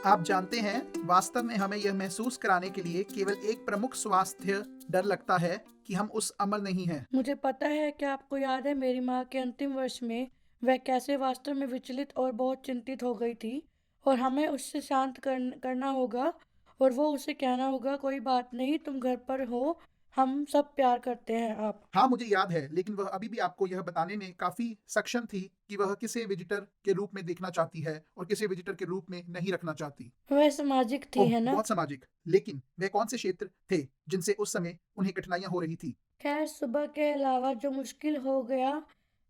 आप जानते हैं, वास्तव में हमें यह महसूस कराने के लिए केवल एक प्रमुख स्वास्थ्य डर लगता है कि हम उस अमर नहीं हैं। मुझे पता है कि आपको याद है मेरी माँ के अंतिम वर्ष में वह कैसे वास्तव में विचलित और बहुत चिंतित हो गई थी और हमें उससे शांत करना होगा और वो उसे कहना होगा कोई बात नहीं तुम घर पर हो, हम सब प्यार करते हैं आप। हाँ, मुझे याद है, लेकिन वह अभी भी आपको यह बताने में काफी सक्षम थी कि वह किसे विजिटर के रूप में देखना चाहती है और किसे विजिटर के रूप में नहीं रखना चाहती। वह सामाजिक थी ओह, है ना। बहुत सामाजिक। लेकिन वे कौन से क्षेत्र थे जिनसे उस समय उन्हें कठिनाइयां हो रही थी? खैर सुबह के अलावा जो मुश्किल हो गया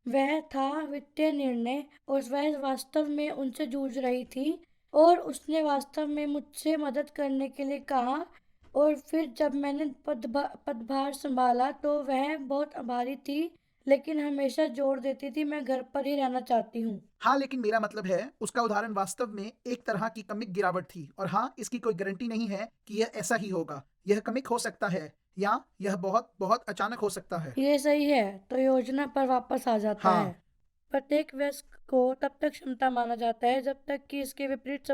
वह था वित्तीय निर्णय और वह वास्तव में उनसे जूझ रही थी और उसने वास्तव में मुझसे मदद करने के लिए कहा और फिर जब मैंने पदभार संभाला तो वह बहुत आभारी थी लेकिन हमेशा जोर देती थी मैं घर पर ही रहना चाहती हूँ। हाँ, लेकिन मेरा मतलब है, उसका उदाहरण वास्तव में एक तरह की क्रमिक गिरावट थी और हाँ, इसकी कोई गारंटी नहीं है कि यह ऐसा ही होगा। यह क्रमिक हो सकता है या यह बहुत बहुत अचानक हो सकता है। ये सही है। तो योजना पर वापस आ जाता है। हाँ, प्रत्येक वयस्क को तब तक क्षमता माना जाता है जब तक कि इसके विपरीत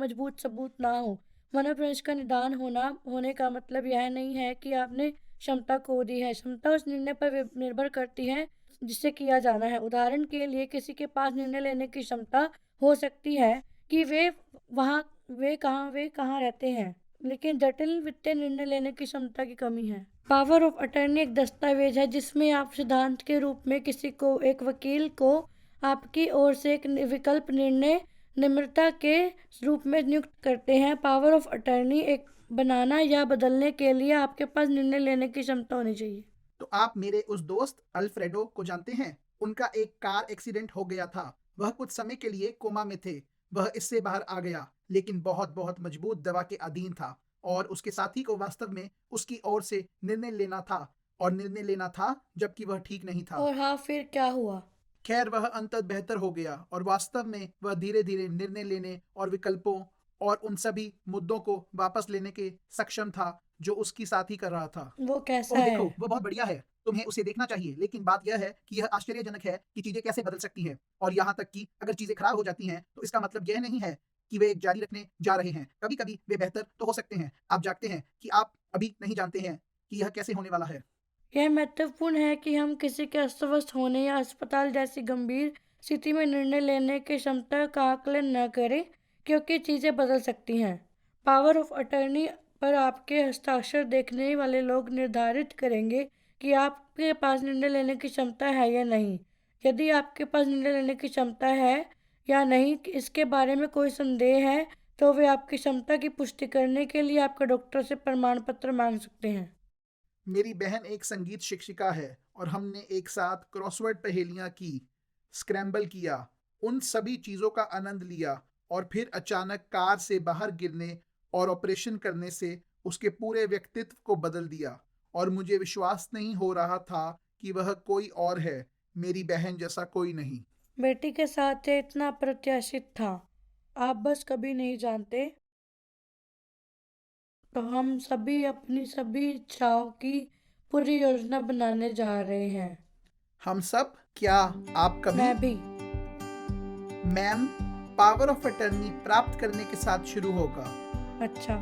मजबूत सबूत ना हो। मनोप्रवेश का निदान होने का मतलब यह नहीं है कि आपने क्षमता खो दी है। क्षमता उस निर्णय पर निर्भर करती है जिसे किया जाना है। उदाहरण के लिए किसी के पास निर्णय लेने की क्षमता हो सकती है कि वहाँ वे कहाँ रहते हैं, लेकिन जटिल वित्तीय निर्णय लेने की क्षमता की कमी है। पावर ऑफ अटर्नी एक दस्तावेज है जिसमें आप सिद्धांत के रूप में किसी को एक वकील को आपकी ओर से एक विकल्प निर्णय निम्रता के रूप में नियुक्त करते हैं। पावर ऑफ अटर्नी एक बनाना या बदलने के लिए आपके पास निर्णय लेने की क्षमता होनी चाहिए। तो आप मेरे उस दोस्त अल्फ्रेडो को जानते हैं? उनका एक कार एक्सीडेंट हो गया था। वह कुछ समय के लिए कोमा में थे। वह इससे बाहर आ गया, लेकिन बहुत बहुत मजबूत दवा के अधीन था और उसके साथी को वास्तव में उसकी ओर से निर्णय लेना था और निर्णय लेना था जबकि वह ठीक नहीं था। और हाँ, फिर क्या हुआ? खैर, वह अंततः बेहतर हो गया और वास्तव में वह धीरे धीरे निर्णय लेने और विकल्पों और उन सभी मुद्दों को वापस लेने के सक्षम था जो उसकी साथी कर रहा था। वो कैसा ओह है? देखो, वो बहुत बढ़िया है। तुम्हें उसे देखना चाहिए। लेकिन बात यह है कि यह आश्चर्यजनक है कि चीजें कैसे बदल सकती हैं। और यहाँ तक कि अगर चीजें खराब हो जाती हैं, तो इसका मतलब यह नहीं है कि वे जारी रखने जा रहे हैं। कभी-कभी वे बेहतर तो हो सकते हैं। आप जागते हैं कि आप अभी नहीं जानते हैं कि यह कैसे होने वाला है। यह महत्वपूर्ण है कि हम किसी के अस्वस्थ होने या अस्पताल जैसी गंभीर स्थिति में निर्णय लेने की क्षमता का आकलन न करें, क्योंकि चीज़ें बदल सकती हैं। पावर ऑफ अटर्नी पर आपके हस्ताक्षर देखने वाले लोग निर्धारित करेंगे कि आपके पास निर्णय लेने की क्षमता है या नहीं। यदि आपके पास निर्णय लेने की क्षमता है या नहीं इसके बारे में कोई संदेह है, तो वे आपकी क्षमता की पुष्टि करने के लिए आपके डॉक्टर से प्रमाण पत्र मांग सकते हैं। मेरी बहन एक संगीत शिक्षिका है और हमने एक साथ क्रॉसवर्ड पहेलियां की, स्क्रैम्बल किया, उन सभी चीजों का आनंद लिया और फिर अचानक कार से बाहर गिरने और ऑपरेशन करने से उसके पूरे व्यक्तित्व को बदल दिया और मुझे विश्वास नहीं हो रहा था कि वह कोई और है, मेरी बहन जैसा कोई नहीं। बेटी के साथ ये इतना अप्रत्याशित था। आप बस कभी नहीं जानते। तो हम सभी अपनी सभी इच्छाओं की पूरी योजना बनाने जा रहे हैं। हम सब क्या? आप कभी? मैं भी। मैम, पावर ऑफ अटर्नी प्राप्त करने के साथ शुरू होगा। अच्छा।